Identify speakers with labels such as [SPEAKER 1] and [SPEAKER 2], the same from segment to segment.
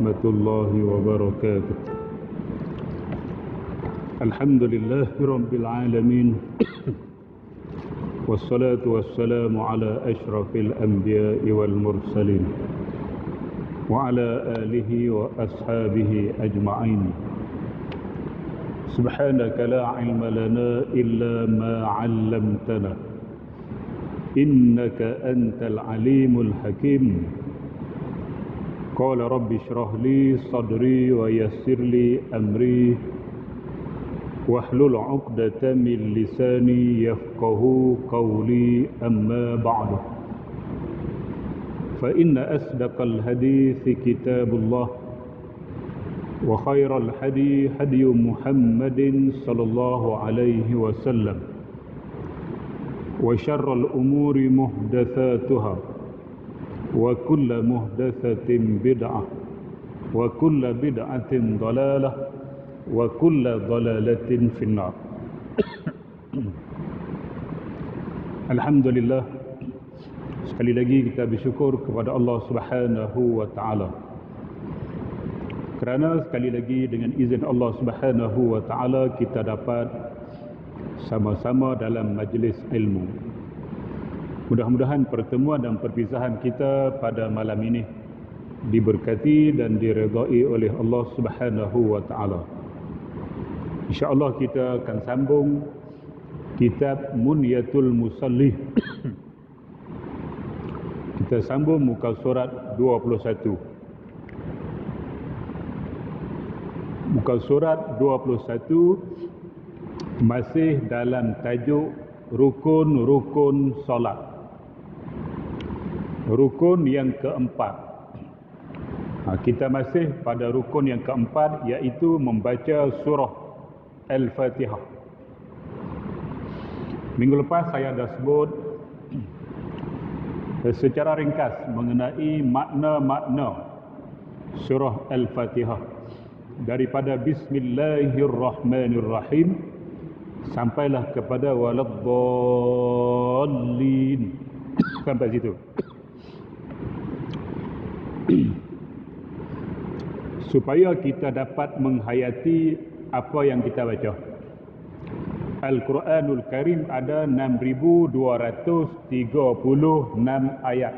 [SPEAKER 1] warahmatullahi wabarakatuh. Alhamdulillahi rabbil alamin. Wassalatu wassalamu ala asyrafil anbiya'i wal mursalin wa ala alihi wa ashabihi ajma'in. Subhanaka la ilma lana illa ma 'allamtana innaka antal alimul hakim. Qala rabbi shrah li sadri wa yassir li amri wahlul 'uqdatam min lisani yafqahu qawli, amma ba'du. Fa inna asdaqal hadithi kitabullah wa khairal hadi hadi Muhammadin sallallahu alaihi wasallam wa syarral umuri muhdatsatuha wa kullu muhdatsatin bid'ah wa kullu bid'atin dhalalah wa kullu dhalalatin finnar. Alhamdulillah, sekali lagi kita bersyukur kepada Allah Subhanahu wa taala, kerana sekali lagi dengan izin Allah Subhanahu wa taala kita dapat sama-sama dalam majlis ilmu. Mudah-mudahan pertemuan dan perpisahan kita pada malam ini diberkati dan diredai oleh Allah Subhanahu wa taala. InsyaAllah kita akan sambung kitab Munyatul Musalli. Kita sambung muka surat 21. Muka surat 21 masih dalam tajuk rukun-rukun solat. Rukun yang keempat. Kita masih pada rukun yang keempat, iaitu membaca surah Al-Fatihah. Minggu lepas saya dah sebut secara ringkas mengenai makna-makna surah Al-Fatihah, daripada Bismillahirrahmanirrahim sampailah kepada waladdallin, sampai situ. Supaya kita dapat menghayati apa yang kita baca. Al-Quranul Karim ada 6,236 ayat.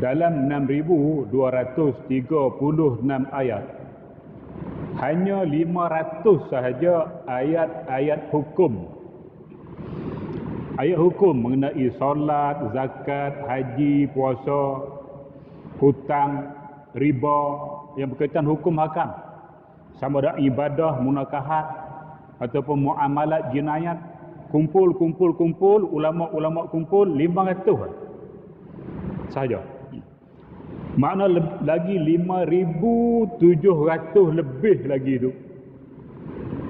[SPEAKER 1] Dalam 6,236 ayat, hanya 500 sahaja ayat-ayat hukum. Ayat hukum mengenai solat, zakat, haji, puasa, hutang, riba, yang berkaitan hukum hakam, sama ada ibadah, munakahat ataupun muamalat jinayat. Kumpul, ulama-ulama kumpul 500 sahaja. Makna lagi 5,700 lebih lagi itu,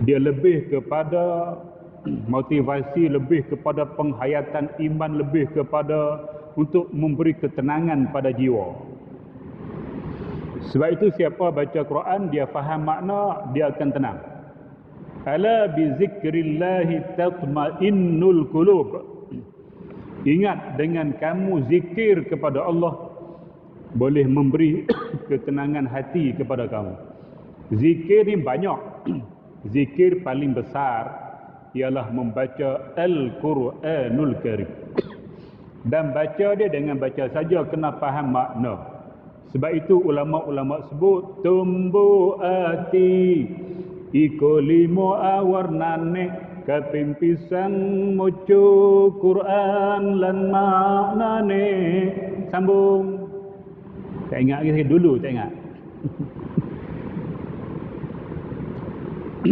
[SPEAKER 1] dia lebih kepada motivasi, lebih kepada penghayatan iman, lebih kepada untuk memberi ketenangan pada jiwa. Sebab itu siapa baca Quran, dia faham makna, dia akan tenang. Ala bi zikrillahi tatma'innul qulub. Ingat, dengan kamu zikir kepada Allah boleh memberi ketenangan hati kepada kamu. Zikir ni banyak. Zikir paling besar ialah membaca Al-Quranul Karim. Dan baca dia dengan baca saja kena faham makna. Sebab itu ulama-ulama sebut tumbu ati iko limo awarnane kaping pisang moco Quran lan maknane. Sambung. Tak ingat lagi dulu, tak ingat.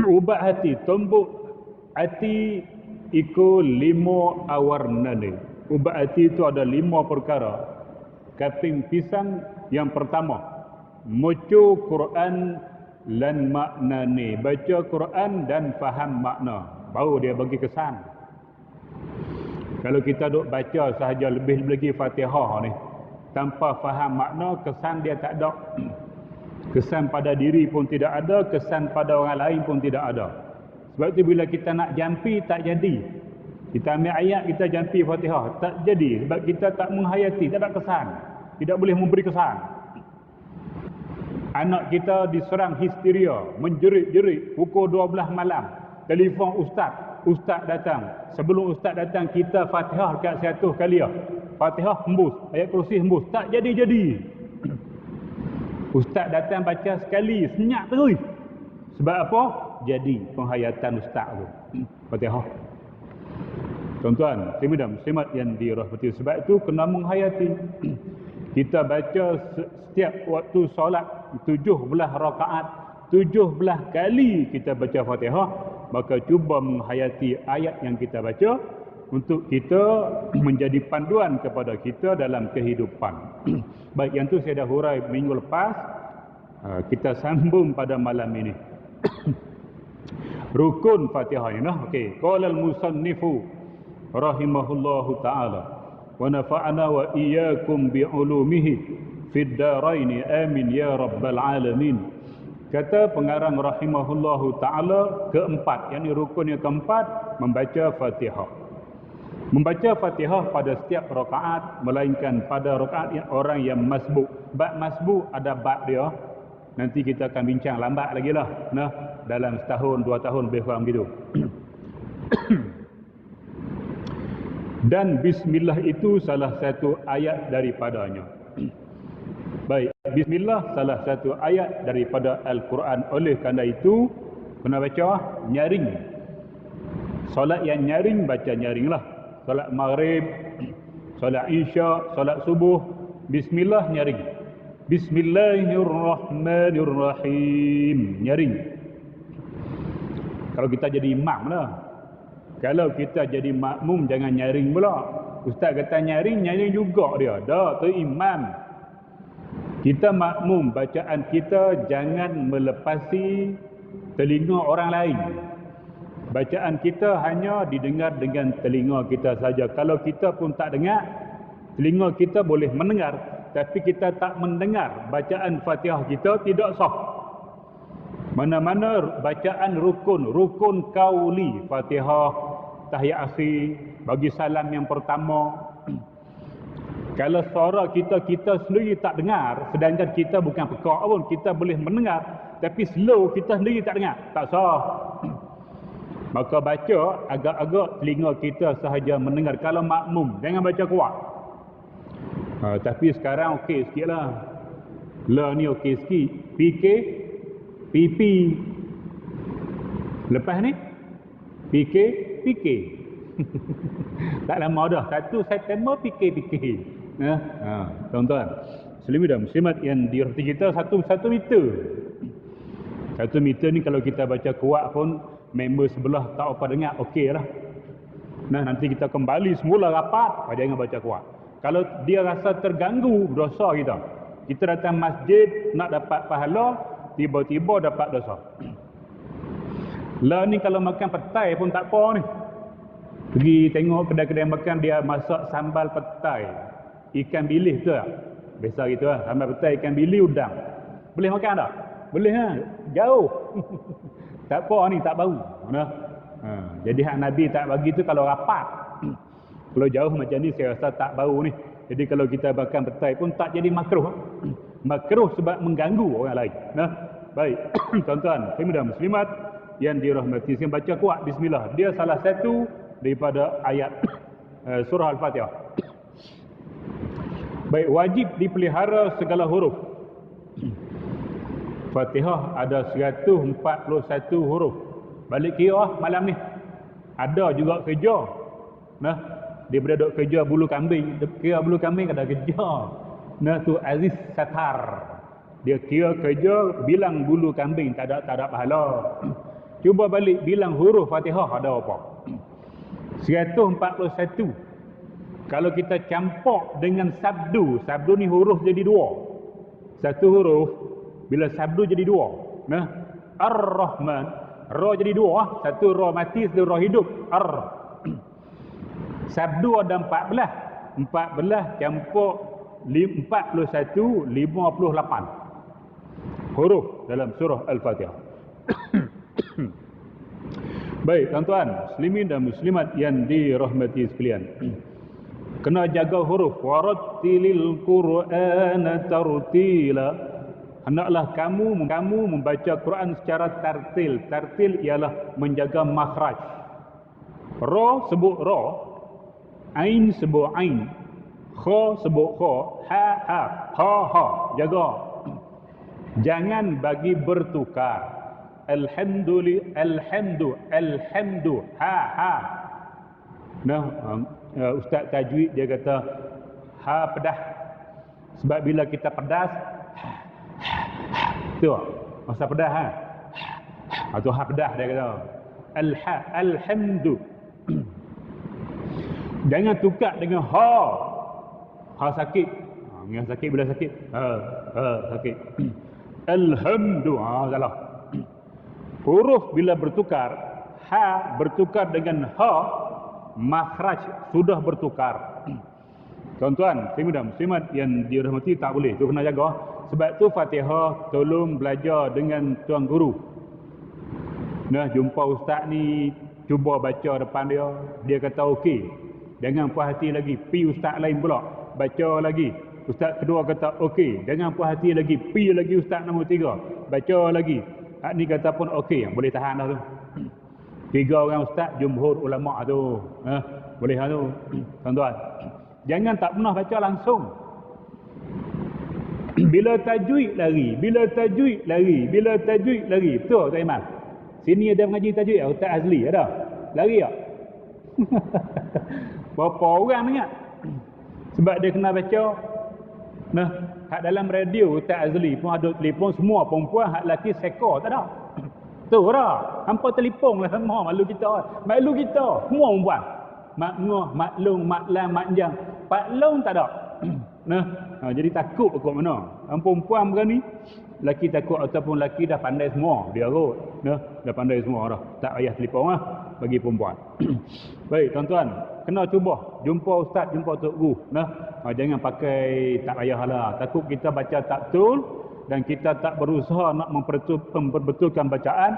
[SPEAKER 1] Ubat hati, tumbuk hati iko limo awarnane. Ubat hati itu ada 5 perkara. Kaping pisang yang pertama, moco Quran lan maknane, baca Quran dan faham makna, baru dia bagi kesan. Kalau kita duk baca sahaja lebih lagi Fatihah ni tanpa faham makna, kesan dia tak ada. Kesan pada diri pun tidak ada, kesan pada orang lain pun tidak ada. Sebab itu bila kita nak jampi tak jadi. Kita ambil ayat, kita jampi Fatihah, tak jadi sebab kita tak menghayati, tak ada kesan, tidak boleh memberi kesan. Anak kita diserang histeria, menjerit-jerit pukul 12 malam. Telefon ustaz datang. Sebelum ustaz datang, kita Fatihah dekat 100 kali. Fatihah hembus, ayat kursi hembus. Tak jadi-jadi. Ustaz datang baca sekali, senyap terus. Sebab apa? Jadi penghayatan ustaz tu. Fatihah. Tuan-tuan, muslimat yang dirahmati, sebab itu kena menghayati. Kita baca setiap waktu solat 17 rakaat, 17 kali kita baca Fatihah, maka cuba menghayati ayat yang kita baca untuk kita menjadi panduan kepada kita dalam kehidupan. Baik, yang tu saya dah hurai minggu lepas. Kita sambung pada malam ini. Rukun Fatihah ini. Okey, qala al-musannifu rahimahullahu ta'ala wa nafa'ana wa iyyakum bi'ulumihi fid darain amin ya rabbal alamin. Kata pengarang rahimahullahu ta'ala keempat, yakni rukun yang keempat, membaca Fatihah. Membaca Fatihah pada setiap rakaat, melainkan pada rakaat yang orang yang masbuk. Bab masbuk ada bab dia. Nanti kita akan bincang lambat lagi lah. Dalam setahun, 2 tahun lebih kurang begitu. Dan bismillah itu salah satu ayat daripadanya. Baik, bismillah salah satu ayat daripada Al-Quran. Oleh kerana itu, kena baca nyaring. Solat yang nyaring, baca nyaring lah. Solat maghrib, solat isya, solat subuh, bismillah nyaring. Bismillahirrahmanirrahim, nyaring. Kalau kita jadi imam lah. Kalau kita jadi makmum, jangan nyaring pula. Ustaz kata nyaring juga dia. Dah, tu imam. Kita makmum, bacaan kita jangan melepasi telinga orang lain. Bacaan kita hanya didengar dengan telinga kita saja. Kalau kita pun tak dengar, telinga kita boleh mendengar, tapi kita tak mendengar, bacaan Fatihah kita tidak sah. Mana-mana bacaan rukun kauli, Fatihah, tahiyat akhir, bagi salam yang pertama. Kalau suara kita sendiri tak dengar, sedangkan kita bukan pekak pun, kita boleh mendengar, tapi slow kita sendiri tak dengar, tak sah. Maka baca agak-agak telinga kita sahaja mendengar. Kalau makmum, jangan baca kuat. Tapi sekarang okey sikit lah. La ni okey sikit. PP. Lepas ni PK. Tak lama dah, 1 September PK. Tuan-tuan, muslimin dan muslimat yang dirahmati kita, 1 meter. 1 meter ni kalau kita baca kuat pun, member sebelah tak apa dengar, okey lah. Nanti kita kembali semula rapat, jangan baca kuat. Kalau dia rasa terganggu, dosa kita. Kita datang masjid nak dapat pahala, tiba-tiba dapat dosa. Lah ni kalau makan petai pun tak apa ni. Pergi tengok kedai-kedai makan, dia masak sambal petai, ikan bilis tu lah. Biasa gitu lah, sambal petai, ikan bilis, udang. Boleh makan tak? Boleh lah, jauh. Tak apa ni, tak bau. Jadi hak Nabi tak bagi tu kalau rapat. Kalau jauh macam ni, saya rasa tak bau ni. Jadi kalau kita makan petai pun tak jadi makruh. Makruh sebab mengganggu orang lain. Baik, tuan-tuan, muslimat yang dirahmati, saya baca kuat bismillah. Dia salah satu daripada ayat surah Al-Fatihah. Baik, wajib dipelihara segala huruf. Fatihah ada 141 huruf. Balik kira malam ni. Ada juga kerja. Daripada duk kerja bulu kambing, kira bulu kambing ada kerja. Tu Aziz Satar. Dia kira kerja bilang bulu kambing, tak ada pahala. Cuba balik bilang huruf Fatihah ada apa? 141. Kalau kita campur dengan sabdu ni huruf jadi 2. Satu huruf bila sabdu jadi 2. Ar-Rahman, ra jadi 2, satu ra mati, satu ra hidup. Sabdu ada 14 campur 41, 58 huruf dalam surah Al-Fatihah. Baik, tuan-tuan, muslimin dan muslimat yang dirahmati sekalian. Kena jaga huruf. Warattilil Qur'ana tartila. hendaklah kamu membaca Quran secara tartil. Tartil ialah menjaga makhraj. Ra sebut ra, ain sebut ain, kha sebut kha, ha, jaga. Jangan bagi bertukar. Alhamdu, ha. Nah, Ustaz tajwid dia kata ha pedas. Sebab bila kita pedas, tu masa pedas ha. Atau ha pedas dia kata. Alhamdu. Jangan tukar dengan ha. Ha sakit. Yang sakit bila sakit. Sakit. Alhamdu. Salah. Huruf bila bertukar, ha bertukar dengan ha, makhraj sudah bertukar. Tuan-tuan, muslimat yang dirahmati tak boleh. Tu kena jaga. Sebab tu Fatihah tolong belajar dengan tuan guru. Nah, jumpa ustaz ni, cuba baca depan dia. Dia kata okey. Jangan puas hati lagi. Pi ustaz lain pula. Baca lagi. Ustaz kedua kata okey. Jangan puas hati lagi. Pi lagi ustaz nombor 3. Baca lagi. Hak ni kata pun okey. Boleh tahan dah tu. 3 orang ustaz jumhur ulama tu. Boleh dah tu. Tuan-tuan. Jangan tak pernah baca langsung. Bila tajwid lari. Betul tak Imam? Sini ada mengaji tajwid, Ustaz Azli ada. Lari tak? Berapa orang dengar? Sebab dia kena baca. Nah, hak dalam radio Ustaz Azli pun ada telefon semua perempuan, hak lelaki seka tak ada. Tu dah. Hampa telefon lah semua malu kita. Semua perempuan. Makngah, maklung, maklam, makjang. Pak long tak ada. Jadi takut kot mana. Perempuan berani, lelaki takut ataupun lelaki dah pandai semua. Dia kot. Dah pandai semua dah. Tak payah telefon lah bagi perempuan. Baik, tuan-tuan. Kena cuba. Jumpa ustaz, jumpa tok guru. Jangan pakai tak payahlah. Takut kita baca tak betul dan kita tak berusaha nak memperbetulkan bacaan.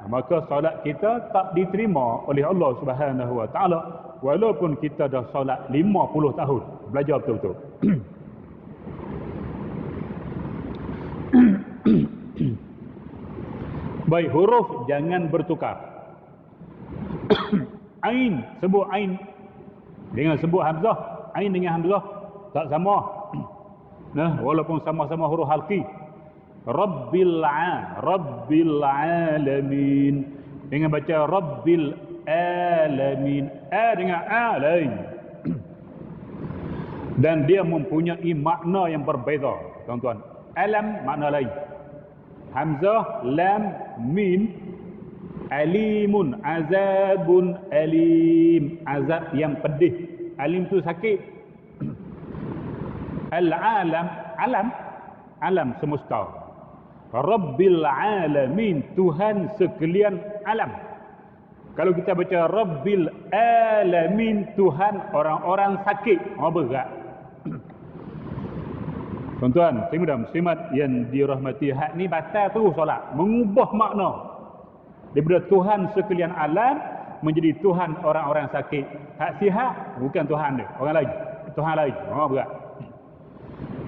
[SPEAKER 1] Maka solat kita tak diterima oleh Allah Subhanahu Wa Taala walaupun kita dah solat 50 tahun. Belajar betul-betul. Baik, huruf jangan bertukar. Ain, sebut ain dengan sebut hamzah. Ain dengan hamzah tak sama. Walaupun sama-sama huruf halqi. Rabbil alamin. Dengan baca Rabbil alamin. A dengan A lain. Dan dia mempunyai makna yang berbeza, tuan-tuan. Alam makna lain. Hamzah, lam, mim, alimun, azabun, alim. Azab yang pedih. Alim tu sakit. Alam semesta. Rabbil alamin, Tuhan sekalian alam. Kalau kita baca Rabbil alamin, Tuhan orang-orang sakit. Berat. Tuan-tuan, muslimat yang dirahmati, hak ni batal terus solat. Mengubah makna. Daripada Tuhan sekalian alam menjadi Tuhan orang-orang sakit. Hak sihat bukan Tuhan dia, orang lain. Tuhan lain. Berat.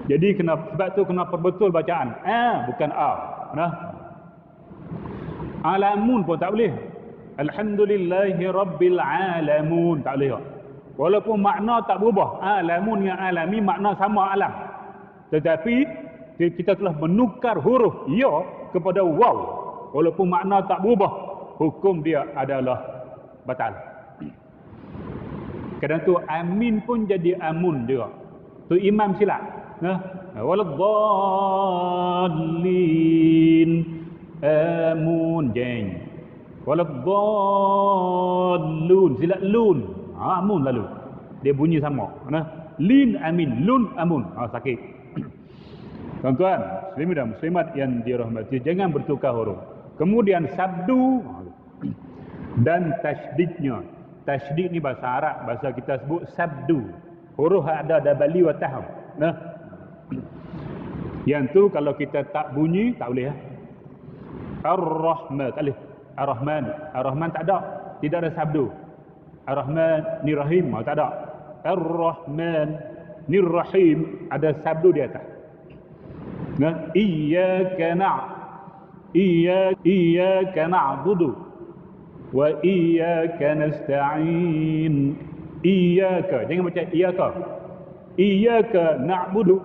[SPEAKER 1] Jadi sebab tu kena perbetul bacaan. Bukan A. Alamun pun tak boleh. Alhamdulillahi rabbil alamun. Tak boleh. Walaupun makna tak berubah. Alamun dengan alami makna sama alam. Tetapi kita telah menukar huruf ya kepada waw. Walaupun makna tak berubah, hukum dia adalah batal. Kadang tu amin pun jadi amun juga. Tu imam silap. Waladdallin amun jeng. Waladdallun silap lun. Amun lalu. Dia bunyi sama. Lin amin, lun amun. Sakit. Tuan-tuan, muslimin dan muslimat yang dirahmati, jangan bertukar huruf. Kemudian sabdu dan tasydidnya. Tasydid ni bahasa Arab, bahasa kita sebut sabdu. Huruf ada bali wa taham. Yang tu kalau kita tak bunyi tak boleh. Ar-Rahman tak boleh. Ar-Rahman tak ada. Tidak ada sabdu. Ar-Rahman ni Rahim tak ada. Ar-Rahman ni Rahim ada sabdu di atas. Nah, iyyaka na'budu wa iyyaka nasta'in. Iyyaka, jangan baca iyyaka. Iyyaka na'budu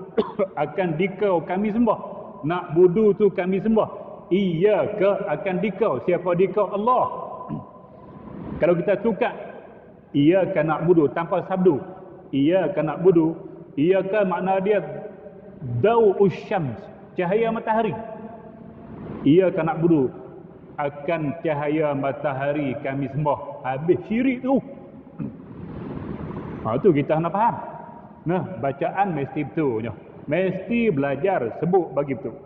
[SPEAKER 1] akan dikau kami sembah. Na'budu tu kami sembah. Iyyaka akan dikau. Siapa dikau? Allah. Kalau kita tukar iyyaka na'budu tanpa sabdu, iyyaka na'budu, iyyaka makna dia dau'us syams, cahaya matahari. Iyyaka na'budu akan cahaya matahari kami sembah. Habis syirik tu. Tu kita nak faham. Nah, bacaan mesti betul je. Mesti belajar sebut bagi betul.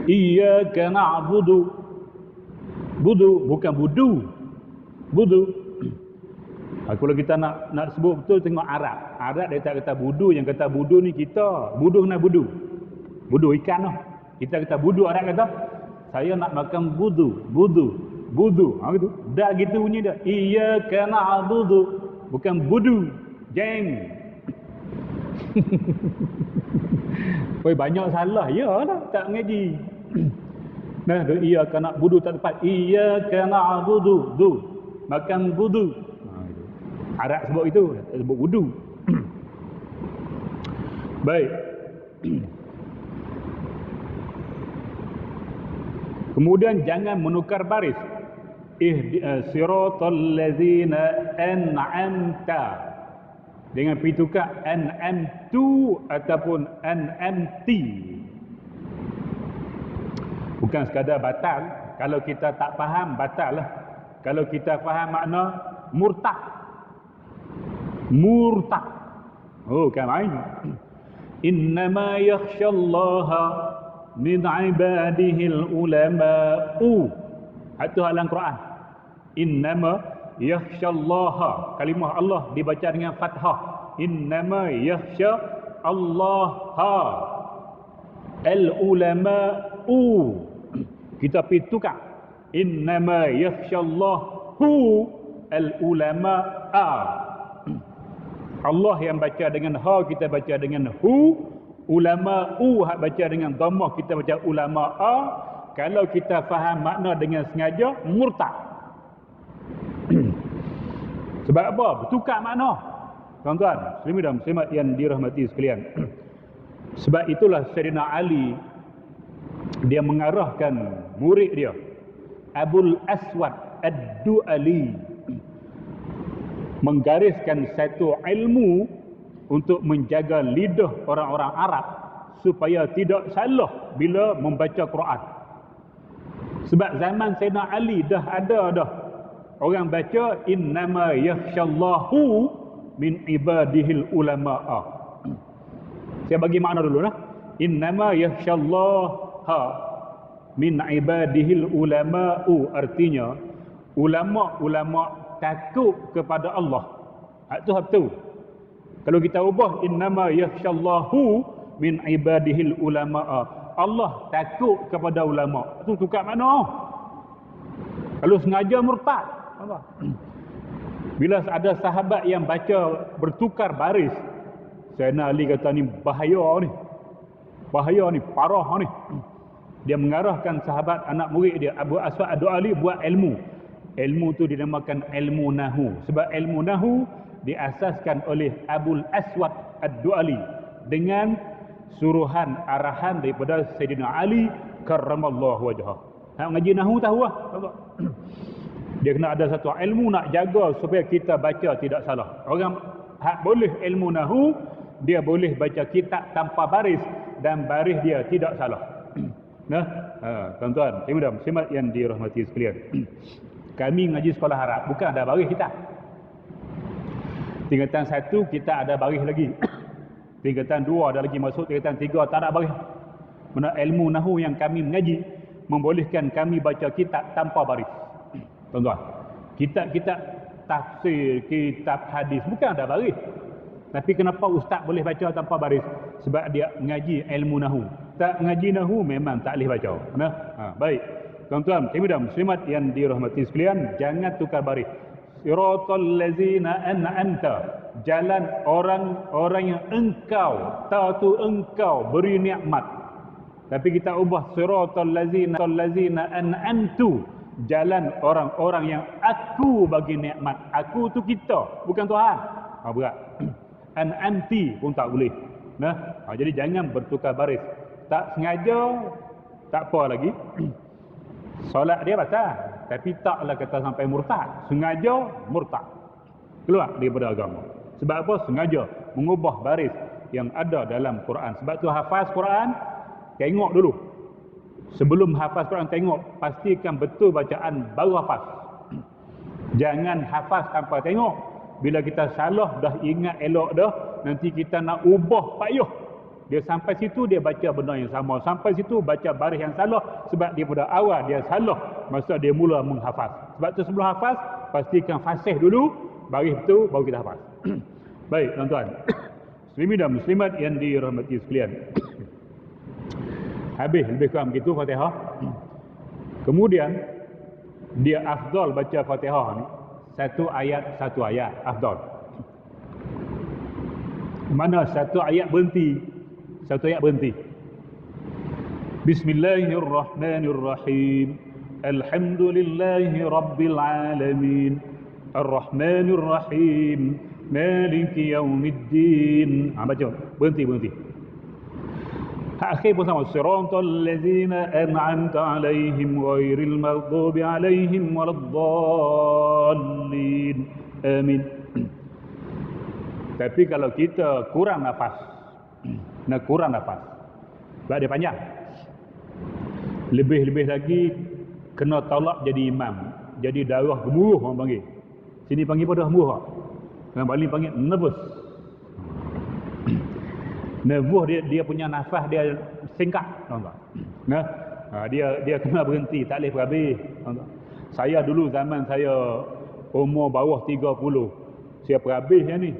[SPEAKER 1] Iyyaka na'budu. Budu bukan budu. Budu. Kalau kita nak sebut betul tengok Arab. Arab dia tak kata budu, yang kata budu ni kita. Budu nak budu. Budu ikan lah. Kita kata budu, Arab kata saya nak makan budu. Budu. Gitu. Dah gitu bunyi dah. Iyyaka na'budu. Bukan budu. Jeng. Banyak salah. Ya lah, tak mengaji. Nah, iyyaka na'budu tak tepat. Iyyaka na'budu. Makan budu. Arab sebut itu, sebut wudu. Baik. Kemudian jangan menukar baris. Siratal ladzina an'amta. Dengan pergi tukar an'amtu ataupun an'amti. Bukan sekadar batal. Kalau kita tak faham, batal lah. Kalau kita faham makna murtad. Kan main. Innama yakhshallaha min ibadihil ulama'u. Itu halang Quran. Innama yakhshallaha. Kalimah Allah dibaca dengan fathah. Innama yakhsha Allaha al-ulama'u. Kita pergi tukar. Innama yakhshallahu al-ulama'a. Allah yang baca dengan ha, kita baca dengan hu. Ulama'u hak baca dengan dhammah, kita baca ulama'a. Kalau kita faham makna dengan sengaja, murtad. Sebab apa? Bertukar makna. Tuan-tuan, muslimin dan muslimat yang dirahmati sekalian. Sebab itulah Sayyidina Ali, dia mengarahkan murid dia, Abul Aswad Ad-Du'ali, menggariskan satu ilmu untuk menjaga lidah orang-orang Arab supaya tidak salah bila membaca Quran. Sebab zaman Sayyidina Ali dah ada dah orang baca innama yakhshallahu min ibadihil ulama'a. Saya bagi makna dulu lah. Innama yakhshallaha min ibadihil ulama'u, artinya ulama-ulama takut kepada Allah. Itu betul. Kalau kita ubah innama yakhshallahu min ibadihil ulama'a, Allah takut kepada ulama. Itu tukar makna. Kalau sengaja murtad. Bila ada sahabat yang baca bertukar baris, Sayyidina Ali kata ni bahaya ni. Bahaya ni, parah ni. Dia mengarahkan sahabat anak murid dia Abu Aswad Ad-Du'ali buat ilmu. Ilmu tu dinamakan ilmu nahu. Sebab ilmu nahu diasaskan oleh Abul Aswad Ad-Du'ali dengan suruhan arahan daripada Sayyidina Ali karramallahu wajhah. Hak ngaji nahu tahu lah. Dia kena ada satu ilmu nak jaga supaya kita baca tidak salah. Orang hak boleh ilmu nahu, dia boleh baca kitab tanpa baris dan baris dia tidak salah. Nah, tuan-tuan, muslimat yang dirahmati sekalian. Kami ngaji sekolah Arab bukan ada baris kita. Tingkatan 1 kita ada baris lagi. Tingkatan 2 ada lagi masuk, tingkatan 3 tak ada baris. Mana ilmu nahu yang kami mengaji membolehkan kami baca kitab tanpa baris. Tuan-tuan, kitab-kitab tafsir, kitab hadis bukan ada baris. Tapi kenapa ustaz boleh baca tanpa baris? Sebab dia mengaji ilmu nahu. Tak mengaji nahu memang tak boleh baca. Nah, baik. Tuan-tuan, muslimat yang dirahmati sekalian, jangan tukar baris. Siratal ladzina an'amta. jalan orang yang engkau tahu engkau beri nikmat. Tapi kita ubah siratal ladzina an'amtu, jalan orang-orang yang aku bagi nikmat. Aku tu kita, bukan Tuhan. Berat. An'amti pun tak boleh. Jadi jangan bertukar baris. Tak sengaja tak apa lagi. Solat dia batal, tapi taklah kata sampai murtad. Sengaja murtad, keluar daripada agama. Sebab apa? Sengaja mengubah baris yang ada dalam Quran. Sebab tu hafaz Quran, tengok dulu. Sebelum hafaz Quran, tengok pastikan betul bacaan baru hafaz. Jangan hafaz tanpa tengok. Bila kita salah dah ingat elok dah, nanti kita nak ubah payuh. Dia sampai situ dia baca benda yang sama, sampai situ baca baris yang salah, sebab dia pada awal dia salah masa dia mula menghafaz. Sebab tu sebelum hafaz pastikan fasih dulu, baris betul baru kita hafaz. Baik tuan-tuan, muslimin dan muslimat yang dirahmati sekalian. Habis lebih kurang begitu Fatihah. Kemudian dia afdal baca Fatihah ni satu ayat afdal. Mana satu ayat berhenti, Bismillahirrahmanirrahim. Alhamdulillahi rabbil alamin. Arrahmanirrahim. Maliki yaumiddin. Baca, berhenti. Hak akhir pun sama. Siratal ladzina an'amta alaihim ghairil maghdubi alaihim waladdallin. Amin. Tapi kalau kita kurang nafas, sebab dia panjang, lebih lagi kena tolak jadi imam, jadi darah gemuruh orang panggil. Sini panggil pada gemuruh, orang Bali panggil nervous. Nervous dia punya nafas dia singkat, tuan-tuan. Dia kena berhenti, tak boleh berhabis. Saya dulu zaman saya umur bawah 30, saya berhabis yang ni.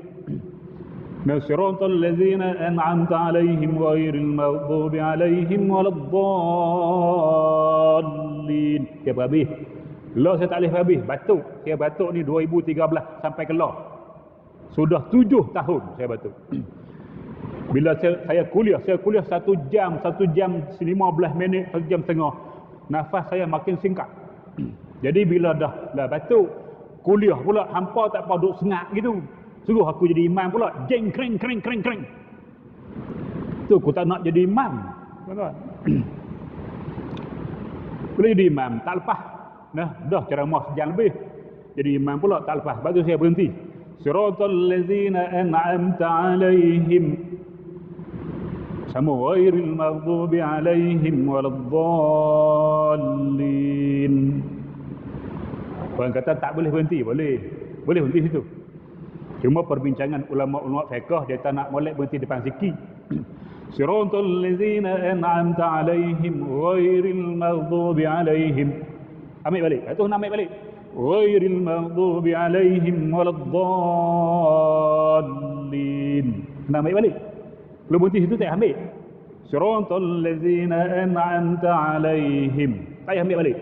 [SPEAKER 1] Siratal ladzina an'amta alaihim ghairil maghdubi alaihim waladdallin. Saya berhabis. Lah saya tak boleh habis, batuk. Saya batuk ni 2013 sampai ke lah. Sudah 7 tahun saya batuk. Bila saya kuliah 1 jam 15 minit, 1 jam setengah. Nafas saya makin singkat. Jadi bila dah batuk, kuliah pula hampa tak apa duduk sengak gitu. Suruh aku jadi imam pula, jeng kering. Tu aku tak nak jadi imam. Boleh jadi imam, tak lepas. Dah ceramah sejam lebih. Jadi imam pula tak lepas. Lepas tu saya berhenti. Siratal ladzina an'amta alaihim. Sama ghairil maghdubi alaihim waladdallin. Orang kata tak boleh berhenti, boleh berhenti situ. Cuma perbincangan ulama-ulama fiqh, dia tak nak molek berhenti depan sikit. Siratal ladzina an'amta alaihim ghairil maghdubi alaihim. Ambil balik. Itu nak ambil balik. Ghairil maghdubi alaihim waladdallin. Nak ambil balik. Belum berhenti situ tak ambil. Siratal ladzina an'amta alaihim. Tak ambil balik.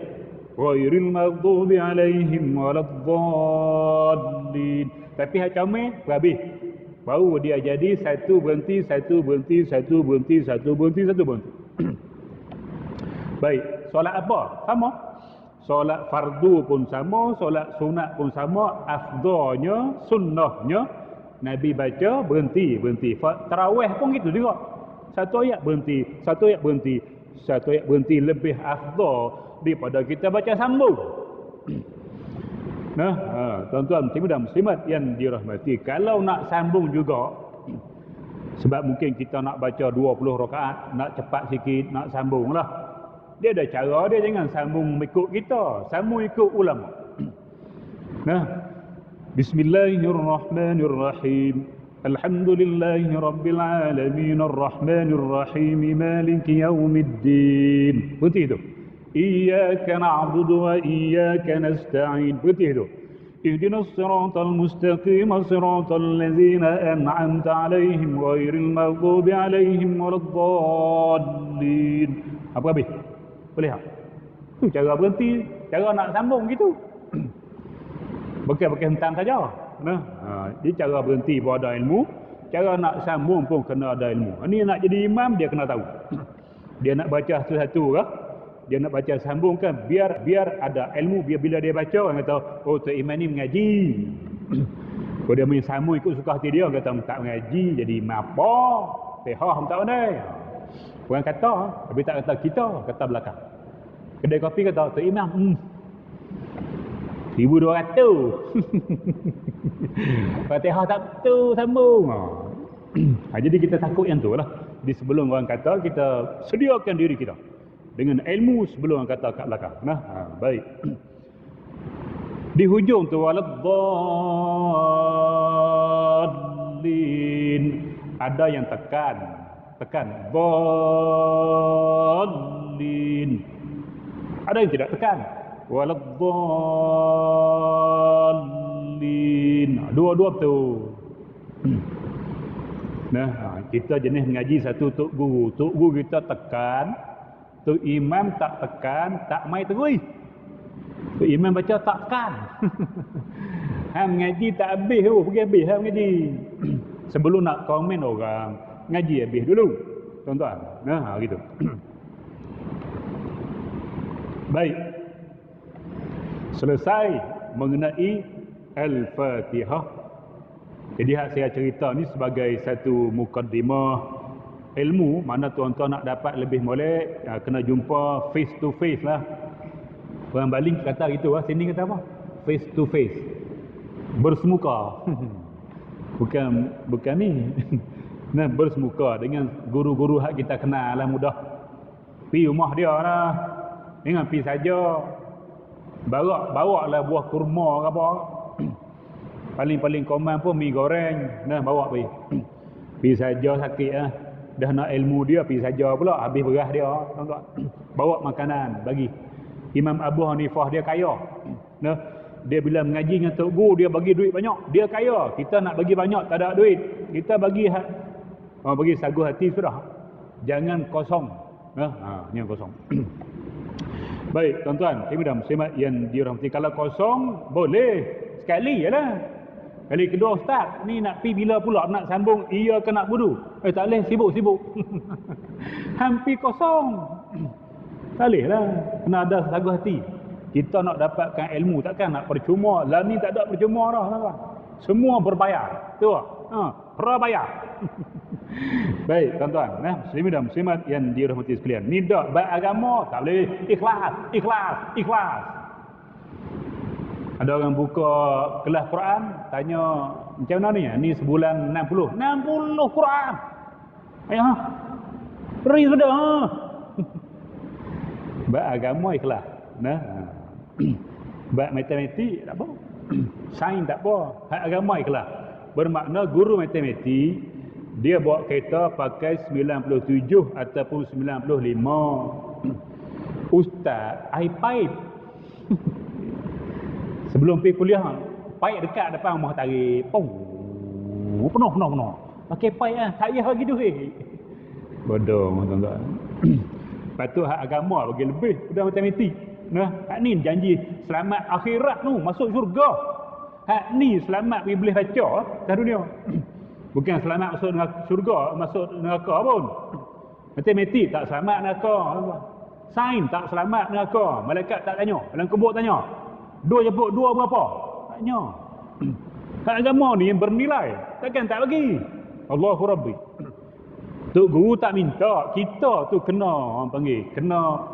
[SPEAKER 1] Ghairil maghdubi alaihim waladdallin. Tapi hak comel habis. Baru dia jadi satu berhenti. Baik, solat apa? Sama. Solat fardu pun sama, solat sunat pun sama. Afdalnya, sunnahnya Nabi baca berhenti. Tarawih pun gitu juga. Satu ayat berhenti lebih afdal daripada kita baca sambung. Tuan-tuan muslimin dan muslimat yang dirahmati, kalau nak sambung juga, sebab mungkin kita nak baca 20 rakaat, nak cepat sikit, nak sambung lah. Dia ada cara dia, jangan sambung ikut kita, sambung ikut ulama. Bismillahirrahmanirrahim. Alhamdulillahi rabbil alamin, arrahmanirrahim, maliki yaumiddin. Berhenti itu. Iyyaka na'budu wa iyyaka nasta'in. Berhenti itu. Ihdinas siratal mustaqim, siratal ladzina an'amta alaihim ghairil maghdubi alaihim waladdallin. Apa habis? Boleh tak? Tu cara berhenti, cara nak sambung gitu. Bukan hentam saja. Nah, jadi cara berhenti pun ada ilmu, cara nak sambung pun kena ada ilmu. Ini nak jadi imam dia kena tahu. Dia nak baca satu-satu kah? Dia nak baca sambung kan biar ada ilmu, biar bila dia baca orang kata, oh Tok Imam ni mengaji. Kalau dia main sambung ikut suka hati dia, orang kata tak mengaji jadi imam apa? Tehah tak pandai. Orang kata, tapi tak kata kita, kata belakang. Kedai kopi kata, Tok Imam, 1,200. Fatihah tak betul sambung. Jadi kita takut yang tu lah. Di sebelum orang kata, kita sediakan diri kita dengan ilmu sebelum orang kata kat belakang. Baik. Di hujung tu waladdallin, ada yang tekan dallin, ada yang tidak tekan waladdallin. Dua-dua betul. Kita jenis mengaji satu tok guru kita tekan, tok imam tak tekan, tak mai terus. Tok imam baca tak tekan. Hang mengaji tak habis tu, pergi habis hang mengaji. Sebelum nak komen orang, ngaji habis dulu. Tuan-tuan. Gitu. Baik. Selesai mengenai Al-Fatihah. Jadi hak saya cerita ni sebagai satu mukaddimah ilmu, mana tuan-tuan nak dapat lebih molek, kena jumpa face to face lah. Orang Baling kata gitu lah, sini kata apa? Face to face. Bersemuka. bukan ni. Bersemuka dengan guru-guru hak kita kenal lah mudah. Pi rumah dia lah. Ingat pi saja. Bawa lah buah kurma ke apa. Paling common pun mi goreng. Bawa pi. Pi saja sakit lah. Dah nak ilmu dia, pi saja pula. Habis beras dia. Bawa makanan, bagi. Imam Abu Hanifah dia kaya. Dia bila mengaji dengan Tok Guru, dia bagi duit banyak. Dia kaya. Kita nak bagi banyak, tak ada duit. Kita bagi bagi sagu hati sudah. Jangan kosong. Ni yang kosong. Baik, tuan-tuan, muslimat yang dirahmati. Kalau kosong, boleh. Sekali je lah. Kali kedua, Ustaz, ni nak pi bila pula nak sambung, iya ke nak wudu? Tak boleh, sibuk. Hampir kosong. Tak boleh lah. Kena ada sagu hati. Kita nak dapatkan ilmu, takkan nak percuma. Lah ni tak ada percuma dah, tuan-tuan. Semua berbayar. Tu lah. Berbayar. Baik, tuan-tuan. Muslimin dan muslimat yang dirahmati sekalian. Ni dak beragama, tak boleh. Ikhlas. Ada orang buka kelas Quran, tanya macam mana ni? Ni sebulan 60 Quran. Ayah. Beri sudah. Beragama ikhlas. Bab matematik tak apa. Sains tak apa. Hak agama ikhlas. Bermakna guru matematik dia bawa kereta pakai 97 ataupun 95. Ustaz, air paip. Sebelum pergi kuliah, paip dekat depan rumah tarik. Penuh. Pakai paip lah. Tak payah bagi duit. Bodoh, tuan-tuan. Lepas tu hak agama bagi lebih daripada matematik. Hak ni janji selamat akhirat tu, masuk syurga. Hak ni selamat pergi boleh baca dah dunia. Bukan selamat masuk syurga, masuk neraka pun. Matematik tak selamat neraka. Sains tak selamat neraka. Malaikat tak tanya. Dalam kubur tanya. 2 jemput 2 berapa? Tanya. Hak agama ni yang bernilai. Takkan tak bagi. Allahu Rabbi. Tok Guru tak minta. Kita tu kena kena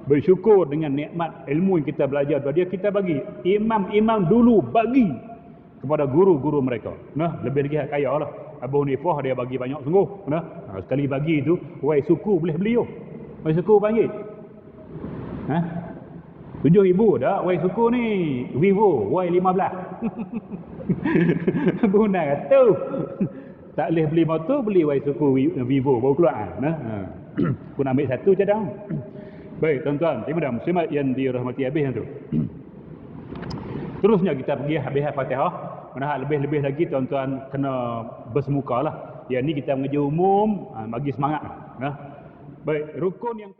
[SPEAKER 1] bersyukur dengan nikmat ilmu yang kita belajar daripada dia, kita bagi. Imam-imam dulu bagi kepada guru-guru mereka. Lebih lagi hak kaya lah. Abu Hanifah dia bagi banyak sungguh. Sekali bagi tu, wai suku boleh beli. Wai suku panggil. 7,000 dah wai suku ni. Vivo wai 15. Guna tu. Tak boleh beli motor, beli wai suku Vivo baru keluar. Aku nak ambil satu cadang. Baik, tuan-tuan, muslimat yang dirahmati habis tu. Terusnya kita pergi habis Fatihah. Mana lebih-lebih lagi tuan-tuan kena bersemuka lah. Yang ni kita mengaji umum, bagi semangat. Baik, rukun yang